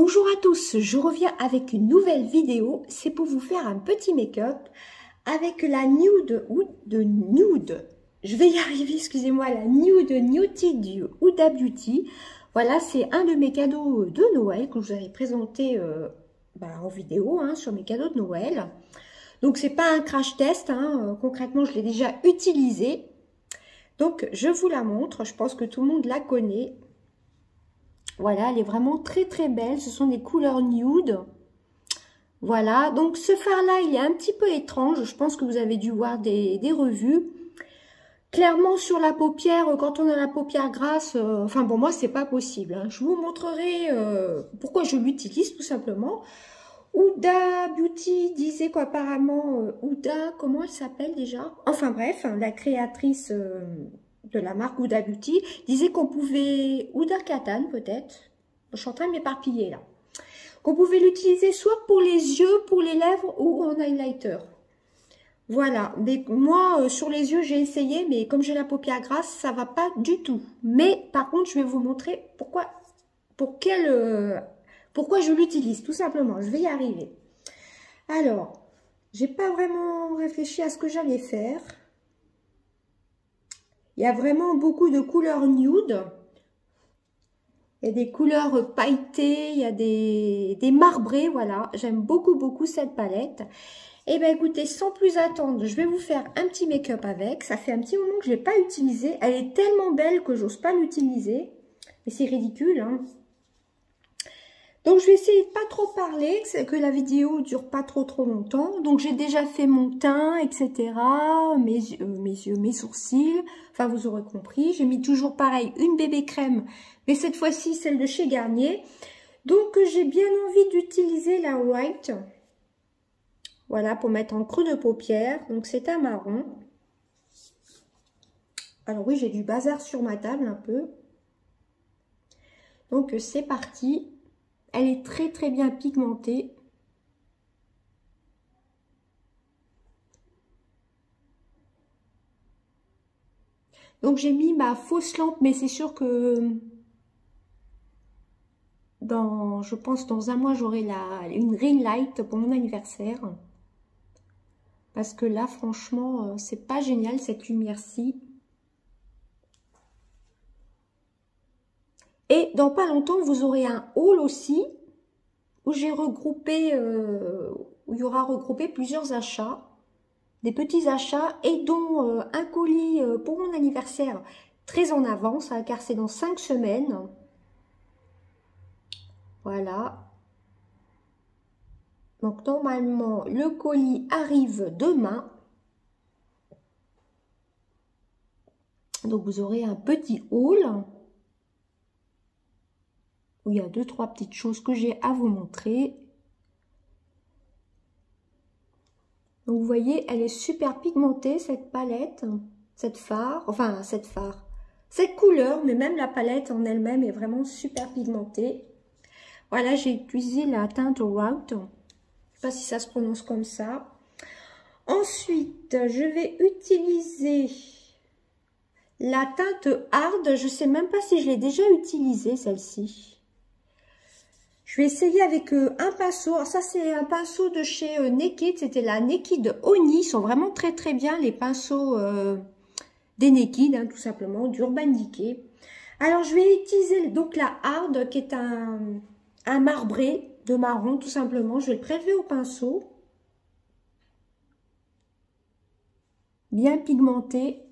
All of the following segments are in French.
Bonjour à tous, je reviens avec une nouvelle vidéo. C'est pour vous faire un petit make-up avec la Nude de Nude. Je vais y arriver, excusez-moi, la Nude Nude du Huda Beauty. Voilà, c'est un de mes cadeaux de Noël que je vous avais présenté en vidéo sur mes cadeaux de Noël. Donc, c'est pas un crash test, concrètement, je l'ai déjà utilisé. Donc, je vous la montre, je pense que tout le monde la connaît. Voilà, elle est vraiment très très belle. Ce sont des couleurs nude. Voilà, donc ce fard-là, il est un petit peu étrange. Je pense que vous avez dû voir des revues. Clairement, sur la paupière, quand on a la paupière grasse, enfin bon, moi, c'est pas possible. Je vous montrerai pourquoi je l'utilise, tout simplement. Huda Beauty disait qu'apparemment, Huda, comment elle s'appelle déjà? Enfin bref, la créatrice de la marque Huda Beauty disait qu'on pouvait, Huda Kattan peut-être, je suis en train de m'éparpiller là, qu'on pouvait l'utiliser soit pour les yeux, pour les lèvres ou en highlighter. Voilà, mais moi sur les yeux j'ai essayé, mais comme j'ai la paupière grasse, ça va pas du tout. Mais par contre, je vais vous montrer pourquoi je l'utilise, tout simplement. Je vais y arriver. Alors, j'ai pas vraiment réfléchi à ce que j'allais faire. Il y a vraiment beaucoup de couleurs nude. Il y a des couleurs pailletées, il y a des marbrés, voilà. J'aime beaucoup cette palette. Et bien écoutez, sans plus attendre, je vais vous faire un petit make-up avec. Ça fait un petit moment que je ne l'ai pas utilisé. Elle est tellement belle que j'ose pas l'utiliser. Mais c'est ridicule, hein. Donc je vais essayer de pas trop parler, que la vidéo dure pas trop longtemps. Donc j'ai déjà fait mon teint, etc. Mes yeux, mes sourcils. Enfin vous aurez compris. J'ai mis toujours pareil une bébé crème, mais cette fois-ci celle de chez Garnier. Donc j'ai bien envie d'utiliser la white. Voilà, pour mettre en creux de paupière. Donc c'est un marron. Alors oui, j'ai du bazar sur ma table un peu. Donc c'est parti. Elle est très bien pigmentée. Donc j'ai mis ma fausse lampe, mais c'est sûr que je pense dans un mois j'aurai une ring light pour mon anniversaire. Parce que là franchement c'est pas génial cette lumière-ci. Et dans pas longtemps vous aurez un haul aussi où j'ai regroupé, où il y aura regroupé plusieurs achats. Des petits achats et dont un colis pour mon anniversaire très en avance, car c'est dans 5 semaines. Voilà. Donc normalement, le colis arrive demain. Donc vous aurez un petit haul où il y a 2-3 petites choses que j'ai à vous montrer. Donc vous voyez, elle est super pigmentée cette palette, cette couleur, mais même la palette en elle-même est vraiment super pigmentée. Voilà, j'ai utilisé la teinte Route. Je ne sais pas si ça se prononce comme ça. Ensuite, je vais utiliser la teinte Hard. Je ne sais même pas si je l'ai déjà utilisée, celle-ci. Je vais essayer avec un pinceau. Alors ça, c'est un pinceau de chez Naked. C'était la Naked Oni. Ils sont vraiment très bien, les pinceaux des Naked, tout simplement, d'Urban Decay. Alors, je vais utiliser donc la Hard, qui est un marbré de marron, tout simplement. Je vais le prélever au pinceau. Bien pigmenté.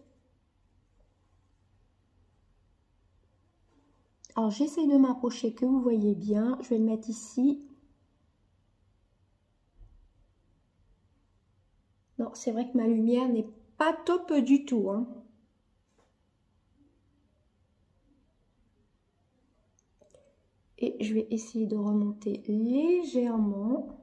Alors, j'essaye de m'approcher que vous voyez bien. Je vais le mettre ici. Non, c'est vrai que ma lumière n'est pas top du tout, hein. Et je vais essayer de remonter légèrement.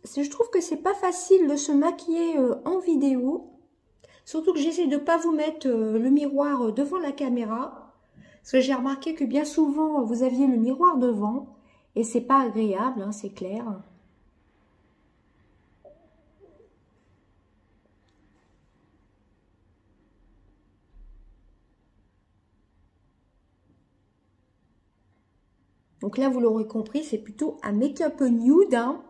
je trouve que c'est pas facile de se maquiller en vidéo. Surtout que j'essaie de pas vous mettre le miroir devant la caméra. Parce que j'ai remarqué que bien souvent, vous aviez le miroir devant. Et c'est pas agréable, hein, c'est clair. Donc là, vous l'aurez compris, c'est plutôt un make-up nude, hein.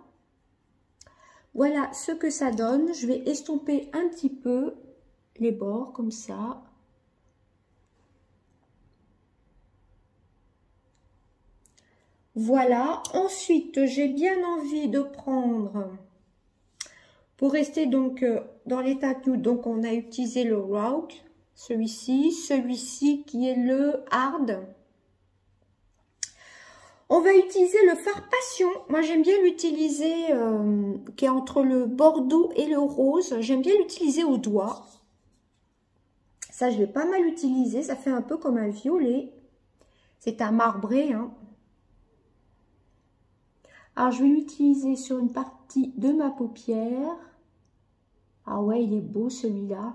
Voilà ce que ça donne. Je vais estomper un petit peu les bords comme ça. Voilà. Ensuite, j'ai bien envie de prendre, pour rester donc dans les teintes nude, donc on a utilisé le Rogue, celui-ci qui est le Hard. On va utiliser le fard Passion. Moi, j'aime bien l'utiliser, qui est entre le bordeaux et le rose. J'aime bien l'utiliser au doigt. Ça, je l'ai pas mal utilisé. Ça fait un peu comme un violet. C'est un marbré, hein. Alors, je vais l'utiliser sur une partie de ma paupière. Ah ouais, il est beau celui-là.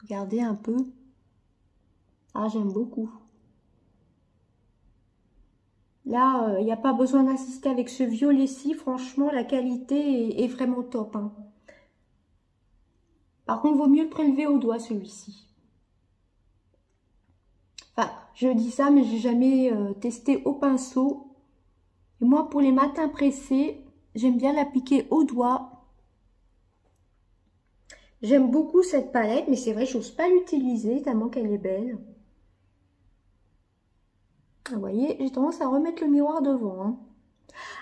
Regardez un peu. Ah, j'aime beaucoup. Là, il n'y a pas besoin d'insister avec ce violet-ci. Franchement, la qualité est vraiment top, hein. Par contre, il vaut mieux le prélever au doigt, celui-ci. Enfin, je dis ça, mais j'ai jamais testé au pinceau. Et moi, pour les matins pressés, j'aime bien l'appliquer au doigt. J'aime beaucoup cette palette, mais c'est vrai, je n'ose pas l'utiliser tellement qu'elle est belle. Vous voyez, j'ai tendance à remettre le miroir devant, hein.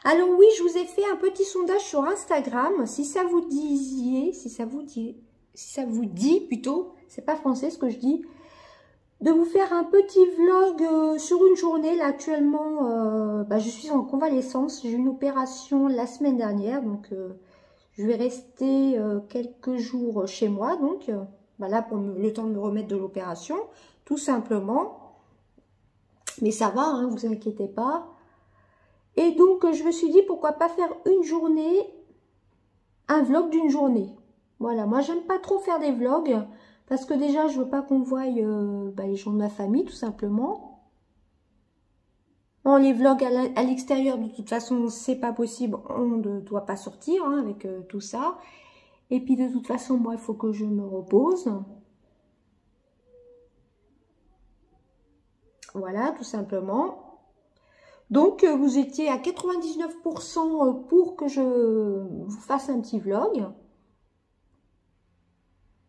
Alors oui, je vous ai fait un petit sondage sur Instagram. Si ça vous dit plutôt, c'est pas français ce que je dis, de vous faire un petit vlog sur une journée. Là actuellement, je suis en convalescence. J'ai eu une opération la semaine dernière, donc je vais rester quelques jours chez moi. Donc là pour le temps de me remettre de l'opération, tout simplement. Mais ça va, hein, vous inquiétez pas. Et donc, je me suis dit, pourquoi pas faire une journée, un vlog d'une journée. Voilà, moi, j'aime pas trop faire des vlogs, parce que déjà, je veux pas qu'on voie les gens de ma famille, tout simplement. Bon, les vlogs à l'extérieur, de toute façon, c'est pas possible, on ne doit pas sortir, hein, avec tout ça. Et puis, de toute façon, moi, il faut que je me repose. Voilà, tout simplement. Donc, vous étiez à 99% pour que je vous fasse un petit vlog.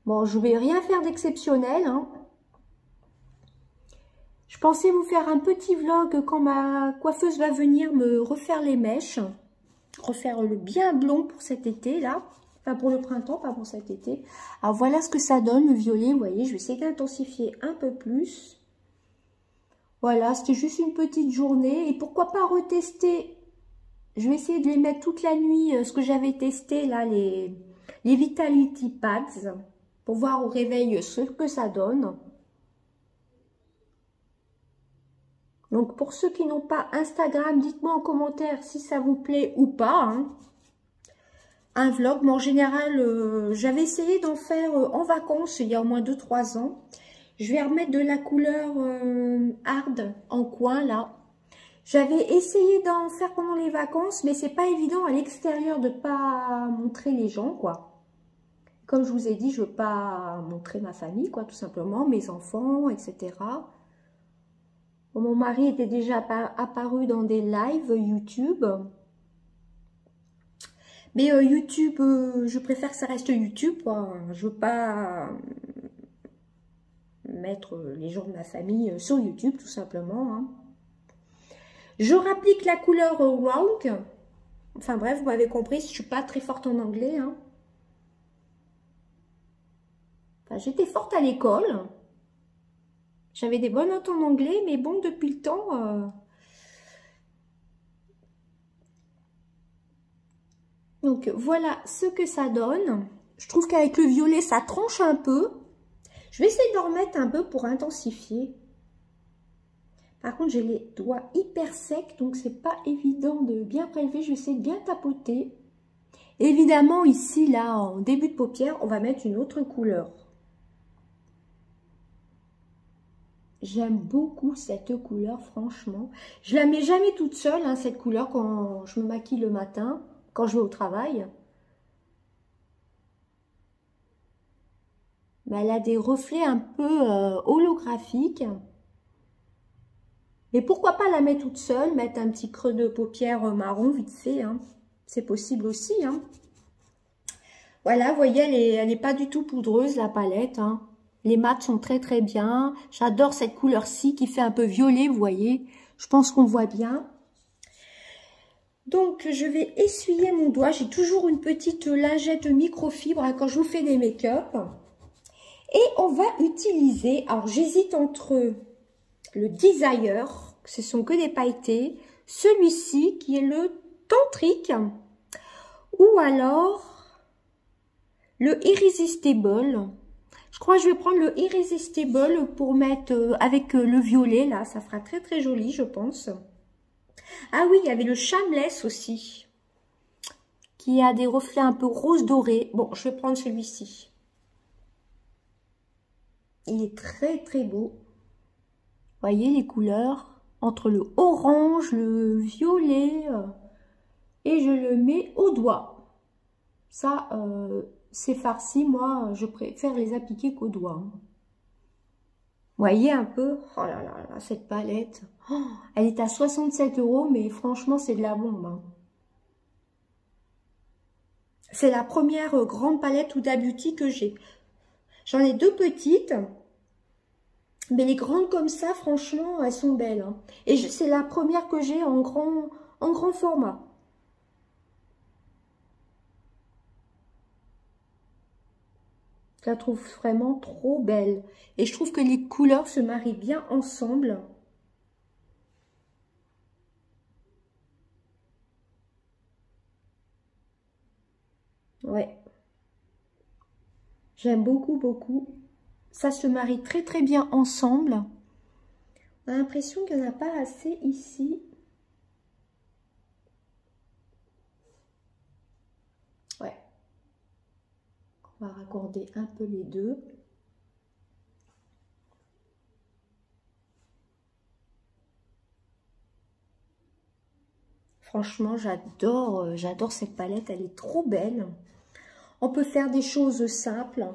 Bon, je vais rien faire d'exceptionnel, hein. Je pensais vous faire un petit vlog quand ma coiffeuse va venir me refaire les mèches. Refaire le bien blond pour cet été, là. Enfin, pour le printemps, pas pour cet été. Alors, voilà ce que ça donne, le violet. Vous voyez, je vais essayer d'intensifier un peu plus. Voilà, c'était juste une petite journée. Et pourquoi pas retester? Je vais essayer de les mettre toute la nuit, ce que j'avais testé, là, les Vitality Pads, pour voir au réveil ce que ça donne. Donc, pour ceux qui n'ont pas Instagram, dites-moi en commentaire si ça vous plaît ou pas, hein. Un vlog, mais en général, j'avais essayé d'en faire en vacances il y a au moins 2-3 ans. Je vais remettre de la couleur hard en coin, là. J'avais essayé d'en faire pendant les vacances, mais c'est pas évident à l'extérieur de pas montrer les gens, quoi. Comme je vous ai dit, je veux pas montrer ma famille, quoi, tout simplement, mes enfants, etc. Bon, mon mari était déjà apparu dans des lives YouTube. Mais YouTube, je préfère que ça reste YouTube, quoi. Je veux pas mettre les gens de ma famille sur YouTube, tout simplement, hein. Je rapplique la couleur Rogue. Enfin bref, vous m'avez compris, je suis pas très forte en anglais, hein. Enfin, j'étais forte à l'école. J'avais des bonnes notes en anglais, mais bon, depuis le temps... Donc, voilà ce que ça donne. Je trouve qu'avec le violet, ça tranche un peu. Je vais essayer de remettre un peu pour intensifier. Par contre, j'ai les doigts hyper secs, donc c'est pas évident de bien prélever. Je vais essayer de bien tapoter. Évidemment, ici, là, en début de paupière, on va mettre une autre couleur. J'aime beaucoup cette couleur, franchement. Je la mets jamais toute seule, hein, cette couleur, quand je me maquille le matin, quand je vais au travail. Mais elle a des reflets un peu holographiques. Mais pourquoi pas la mettre toute seule, mettre un petit creux de paupière marron vite fait, hein. C'est possible aussi, hein. Voilà, vous voyez, elle est pas du tout poudreuse, la palette, hein. Les mats sont très très bien. J'adore cette couleur-ci qui fait un peu violet, vous voyez. Je pense qu'on voit bien. Donc, je vais essuyer mon doigt. J'ai toujours une petite lingette microfibre, hein, quand je vous fais des make-up. Et on va utiliser, alors j'hésite entre le Desire, ce sont que des pailletés, celui-ci qui est le Tantrique, ou alors le Irresistible. Je crois que je vais prendre le Irresistible pour mettre avec le violet, là, ça fera très très joli, je pense. Ah oui, il y avait le Shameless aussi, qui a des reflets un peu rose doré. Bon, je vais prendre celui-ci. Il est très très beau. Voyez les couleurs entre le orange, le violet, et je le mets au doigt. Ça, c'est farci. Moi, je préfère les appliquer qu'au doigt. Voyez un peu, oh là là, là cette palette. Oh, elle est à 67 €, mais franchement, c'est de la bombe, hein. C'est la première grande palette Huda Beauty que j'ai. J'en ai deux petites. Mais les grandes comme ça, franchement, elles sont belles, hein. Et c'est la première que j'ai en grand format. Je la trouve vraiment trop belle. Et je trouve que les couleurs se marient bien ensemble. Ouais. J'aime beaucoup, beaucoup. Ça se marie très, très bien ensemble. On a l'impression qu'il n'y en a pas assez ici. Ouais. On va raccorder un peu les deux. Franchement, j'adore cette palette. Elle est trop belle. On peut faire des choses simples.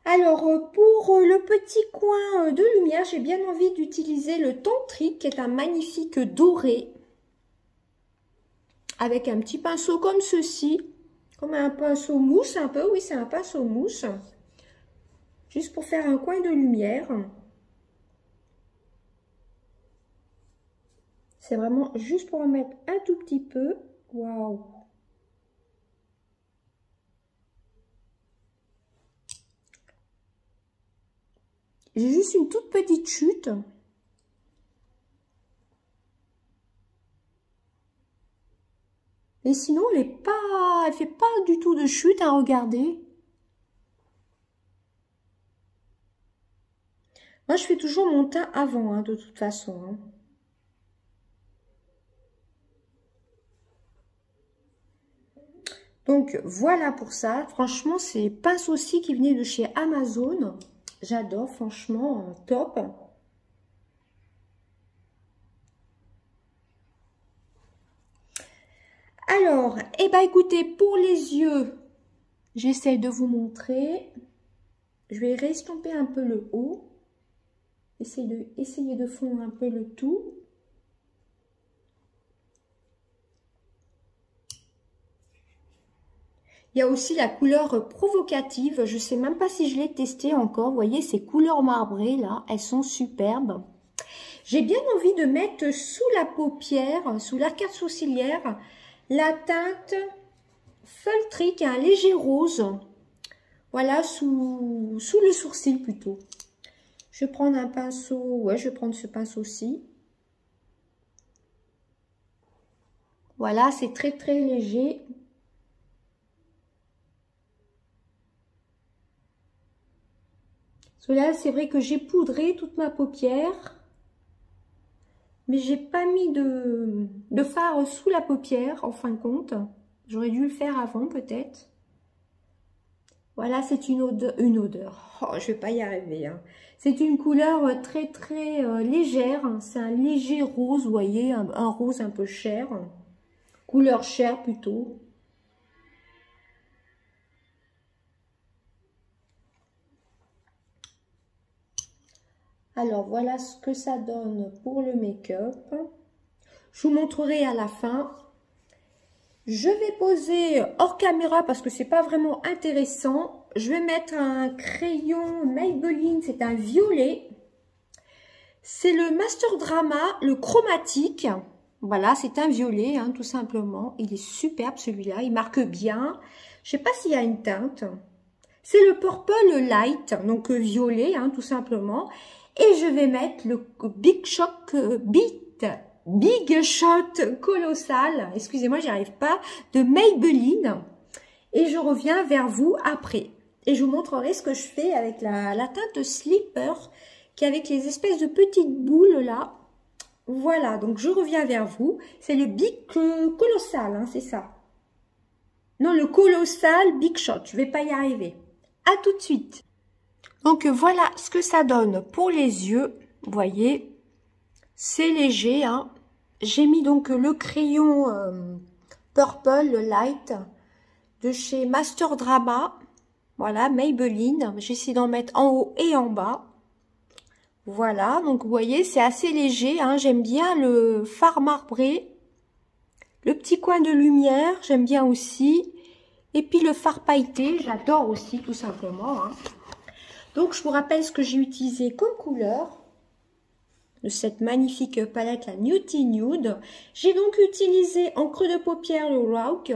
Alors, pour le petit coin de lumière, j'ai bien envie d'utiliser le Tantrique, qui est un magnifique doré. Avec un petit pinceau comme ceci. Comme un pinceau mousse un peu. Oui, c'est un pinceau mousse. Juste pour faire un coin de lumière. C'est vraiment juste pour en mettre un tout petit peu. Waouh! J'ai juste une toute petite chute. Et sinon, elle fait pas du tout de chute à regarder. Moi, je fais toujours mon teint avant, hein, de toute façon, hein. Donc, voilà pour ça. Franchement, c'est pince aussi qui venait de chez Amazon. J'adore, franchement, top. Alors, eh ben, écoutez, pour les yeux, j'essaie de vous montrer. Je vais restomper un peu le haut. Essayer de fondre un peu le tout. Il y a aussi la couleur provocative. Je ne sais même pas si je l'ai testée encore. Vous voyez, ces couleurs marbrées là, elles sont superbes. J'ai bien envie de mettre sous la paupière, sous l'arcade sourcilière, la teinte feutrée qui a un léger rose. Voilà, sous le sourcil plutôt. Je vais prendre un pinceau. Ouais, je vais prendre ce pinceau-ci. Voilà, c'est très très léger. Là, c'est vrai que j'ai poudré toute ma paupière. Mais j'ai pas mis de fard sous la paupière, en fin de compte. J'aurais dû le faire avant, peut-être. Voilà, c'est une odeur. Oh, je vais pas y arriver. Hein. C'est une couleur très, très légère. C'est un léger rose, vous voyez, un rose un peu cher. Couleur chair, plutôt. Alors, voilà ce que ça donne pour le make-up. Je vous montrerai à la fin. Je vais poser hors caméra parce que c'est pas vraiment intéressant. Je vais mettre un crayon Maybelline, c'est un violet. C'est le Master Drama, le chromatique. Voilà, c'est un violet, hein, tout simplement. Il est superbe celui-là, il marque bien. Je sais pas s'il y a une teinte. C'est le Purple Light, donc violet, hein, tout simplement. Et je vais mettre le Big Shot Colossal, excusez-moi, j'y arrive pas, de Maybelline. Et je reviens vers vous après. Et je vous montrerai ce que je fais avec la teinte Slipper, qui est avec les espèces de petites boules là. Voilà, donc je reviens vers vous. C'est le Big Colossal, hein, c'est ça. Non, le Colossal Big Shot, je vais pas y arriver. À tout de suite. Donc voilà ce que ça donne pour les yeux, vous voyez, c'est léger, hein. J'ai mis donc le crayon Purple, le Light, de chez Master Drama, voilà, Maybelline, j'essaie d'en mettre en haut et en bas, voilà, donc vous voyez, c'est assez léger, hein. J'aime bien le fard marbré, le petit coin de lumière, j'aime bien aussi, et puis le fard pailleté, j'adore aussi, tout simplement, hein. Donc, je vous rappelle ce que j'ai utilisé comme couleur de cette magnifique palette, la Nudie Nude. J'ai donc utilisé en creux de paupière le Rock,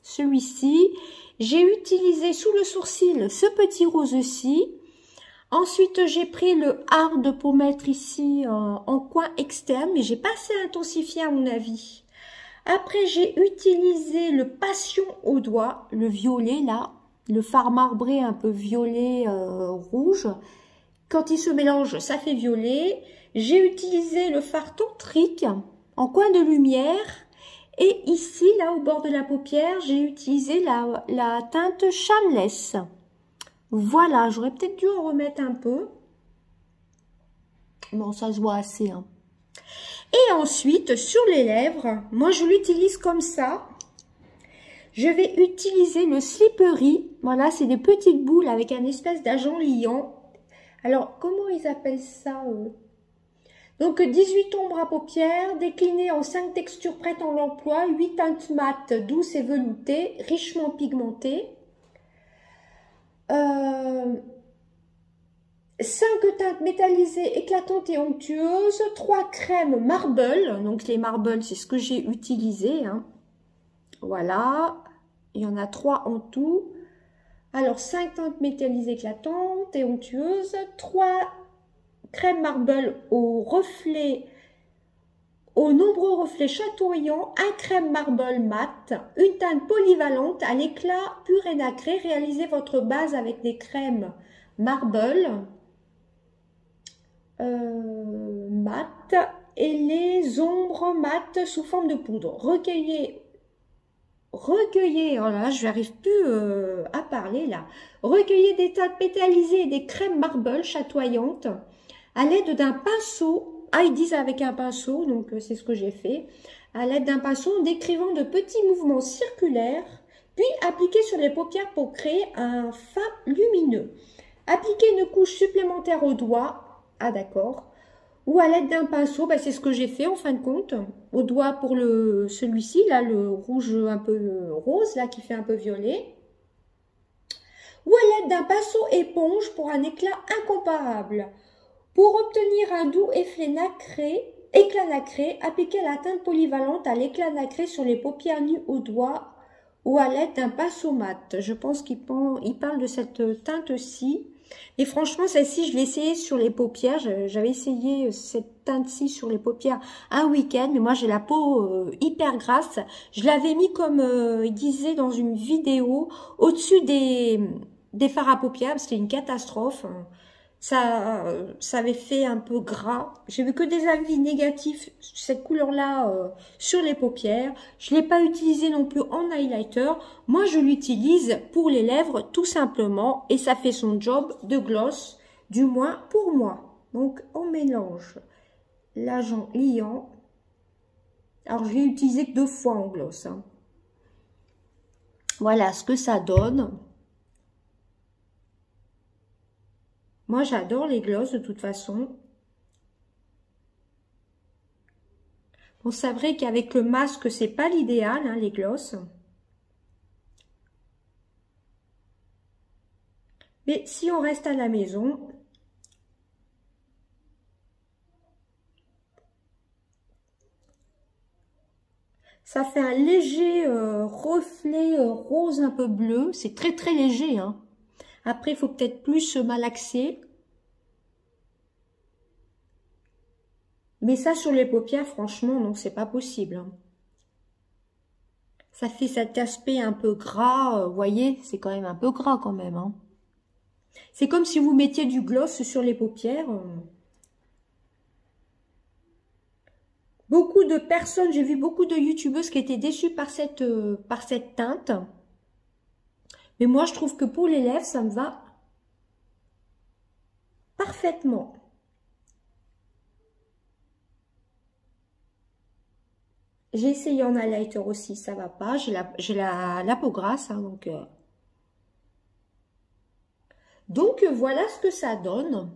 celui-ci. J'ai utilisé sous le sourcil ce petit rose-ci. Ensuite, j'ai pris le Hard pour mettre ici en coin externe, mais j'ai pas assez intensifié à mon avis. Après, j'ai utilisé le Passion au doigt, le violet là. Le fard marbré un peu violet rouge. Quand il se mélange, ça fait violet. J'ai utilisé le fard tantrique en coin de lumière. Et ici, là, au bord de la paupière, j'ai utilisé la teinte Shameless. Voilà, j'aurais peut-être dû en remettre un peu. Bon, ça se voit assez. Hein. Et ensuite, sur les lèvres, moi, je l'utilise comme ça. Je vais utiliser le Slippery. Voilà, c'est des petites boules avec un espèce d'agent liant. Alors, comment ils appellent ça Donc, 18 ombres à paupières, déclinées en 5 textures prêtes en emploi, 8 teintes mates, douces et veloutées, richement pigmentées. 5 teintes métallisées, éclatantes et onctueuses. 3 crèmes marble. Donc, les marbles, c'est ce que j'ai utilisé, hein. Voilà, il y en a 3 en tout. Alors, 5 teintes métallisées éclatantes et onctueuses, 3 crèmes marble aux nombreux reflets chatoyants, 1 crème marble mat, une teinte polyvalente à l'éclat pur et nacré. Réalisez votre base avec des crèmes marble mat et les ombres mat sous forme de poudre. Recueillez, oh là, je n'arrive plus à parler là. Recueillez des teintes métallisées et des crèmes marble chatoyantes à l'aide d'un pinceau. Ah, ils disent avec un pinceau, donc c'est ce que j'ai fait. À l'aide d'un pinceau, en décrivant de petits mouvements circulaires, puis appliquez sur les paupières pour créer un fin lumineux. Appliquez une couche supplémentaire au doigt. Ah, d'accord. Ou à l'aide d'un pinceau, bah, c'est ce que j'ai fait en fin de compte, au doigt pour celui-ci, là, le rouge un peu rose, là, qui fait un peu violet. Ou à l'aide d'un pinceau éponge pour un éclat incomparable. Pour obtenir un doux éclat nacré, appliquez la teinte polyvalente à l'éclat nacré sur les paupières nues au doigt ou à l'aide d'un pinceau mat. Je pense qu'il parle de cette teinte-ci. Et franchement, celle-ci, je l'ai essayée sur les paupières. J'avais essayé cette teinte-ci sur les paupières un week-end. Mais moi, j'ai la peau hyper grasse. Je l'avais mis comme il disait dans une vidéo au-dessus des fards à paupières. C'était une catastrophe. ça avait fait un peu gras. J'ai vu que des avis négatifs, cette couleur-là, sur les paupières. Je ne l'ai pas utilisé non plus en highlighter. Moi, je l'utilise pour les lèvres, tout simplement. Et ça fait son job de gloss, du moins pour moi. Donc, on mélange l'agent liant. Alors, je l'ai utilisé que 2 fois en gloss. Hein. Voilà ce que ça donne. Moi, j'adore les glosses de toute façon. Bon, c'est vrai qu'avec le masque, c'est pas l'idéal, hein, les glosses. Mais si on reste à la maison, ça fait un léger reflet rose un peu bleu. C'est très très léger, hein. Après, il faut peut-être plus malaxer. Mais ça, sur les paupières, franchement, non, c'est pas possible. Hein. Ça fait cet aspect un peu gras, vous voyez, c'est quand même un peu gras quand même. Hein. C'est comme si vous mettiez du gloss sur les paupières. Beaucoup de personnes, j'ai vu beaucoup de youtubeuses qui étaient déçues par cette teinte. Mais moi, je trouve que pour les lèvres, ça me va parfaitement. J'ai essayé en highlighter aussi, ça va pas. J'ai la peau grasse, hein, donc voilà ce que ça donne.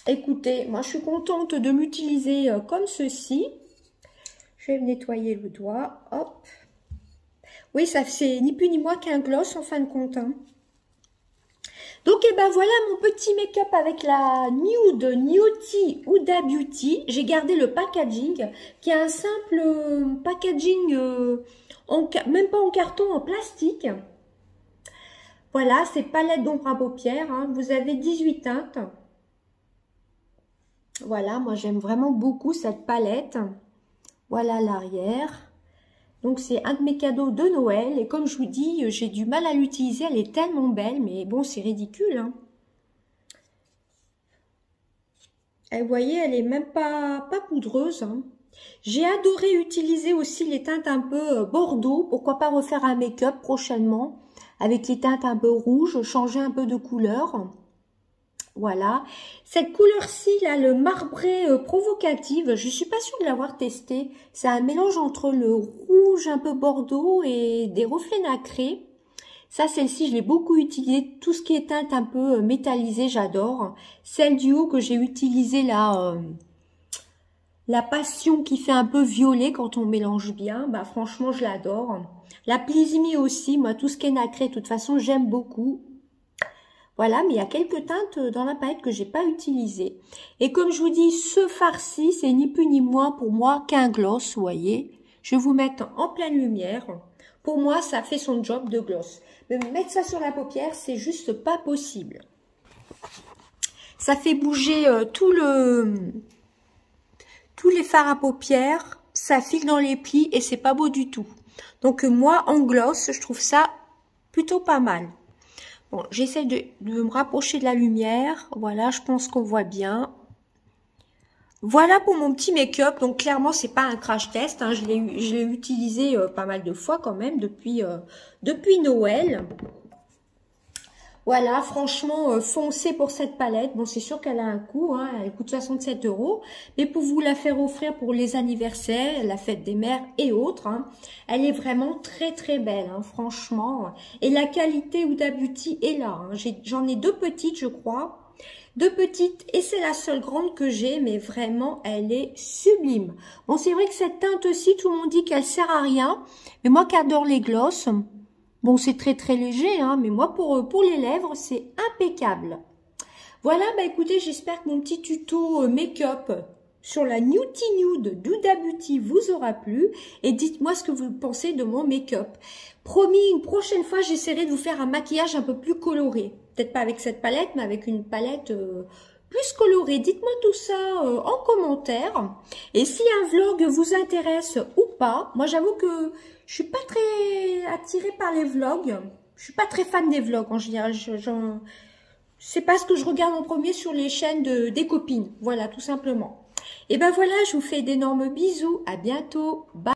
Écoutez, moi je suis contente de l'utiliser comme ceci. Je vais me nettoyer le doigt. Hop. Oui, ça c'est ni plus ni moins qu'un gloss en fin de compte. Hein. Donc, et ben voilà mon petit make-up avec la Nude Newty Huda Beauty. J'ai gardé le packaging, qui est un simple packaging, même pas en carton, en plastique. Voilà, c'est palette d'ombre à paupières. Hein. Vous avez 18 teintes. Voilà, moi j'aime vraiment beaucoup cette palette. Voilà l'arrière. Donc, c'est un de mes cadeaux de Noël. Et comme je vous dis, j'ai du mal à l'utiliser. Elle est tellement belle. Mais bon, c'est ridicule. Hein. Et vous voyez, elle est même pas poudreuse. Hein. J'ai adoré utiliser aussi les teintes un peu bordeaux. Pourquoi pas refaire un make-up prochainement. Avec les teintes un peu rouges. Changer un peu de couleur. Voilà. Cette couleur-ci, là, le marbré provocative, je suis pas sûre de l'avoir testé. C'est un mélange entre le rouge un peu bordeaux et des reflets nacrés. Ça, celle-ci, je l'ai beaucoup utilisée. Tout ce qui est teinte un peu métallisée, j'adore. Celle du haut que j'ai utilisée, là, la passion qui fait un peu violet quand on mélange bien, bah franchement, je l'adore. La Please Me aussi, moi, tout ce qui est nacré, de toute façon, j'aime beaucoup. Voilà, mais il y a quelques teintes dans la palette que j'ai pas utilisées. Et comme je vous dis, ce farci, c'est ni plus ni moins pour moi qu'un gloss, vous voyez. Je vais vous mettre en pleine lumière. Pour moi, ça fait son job de gloss. Mais mettre ça sur la paupière, c'est juste pas possible. Ça fait bouger tous les fards à paupières. Ça file dans les plis et c'est pas beau du tout. Donc moi, en gloss, je trouve ça plutôt pas mal. Bon, j'essaie de me rapprocher de la lumière. Voilà, je pense qu'on voit bien. Voilà pour mon petit make-up. Donc, clairement, c'est pas un crash test. Hein. Je l'ai utilisé pas mal de fois quand même depuis Noël. Voilà, franchement, foncez pour cette palette. Bon, c'est sûr qu'elle a un coût, hein, elle coûte 67 €. Mais pour vous la faire offrir pour les anniversaires, la fête des mères et autres, hein, elle est vraiment très très belle, hein, franchement. Et la qualité Huda Beauty est là. Hein. J'en ai 2 petites, je crois. 2 petites et c'est la seule grande que j'ai, mais vraiment, elle est sublime. Bon, c'est vrai que cette teinte-ci, tout le monde dit qu'elle sert à rien. Mais moi qui adore les glosses... Bon, c'est très très léger, hein, mais moi pour les lèvres, c'est impeccable. Voilà, bah écoutez, j'espère que mon petit tuto make-up sur la Newty Nude d'Huda Beauty vous aura plu. Et dites-moi ce que vous pensez de mon make-up. Promis, une prochaine fois, j'essaierai de vous faire un maquillage un peu plus coloré. Peut-être pas avec cette palette, mais avec une palette plus colorée. Dites-moi tout ça en commentaire. Et si un vlog vous intéresse ou pas, moi j'avoue que je suis pas très attirée par les vlogs. Je suis pas très fan des vlogs en général. c'est pas ce que je regarde en premier sur les chaînes des copines. Voilà, tout simplement. Et ben voilà, je vous fais d'énormes bisous. À bientôt. Bye.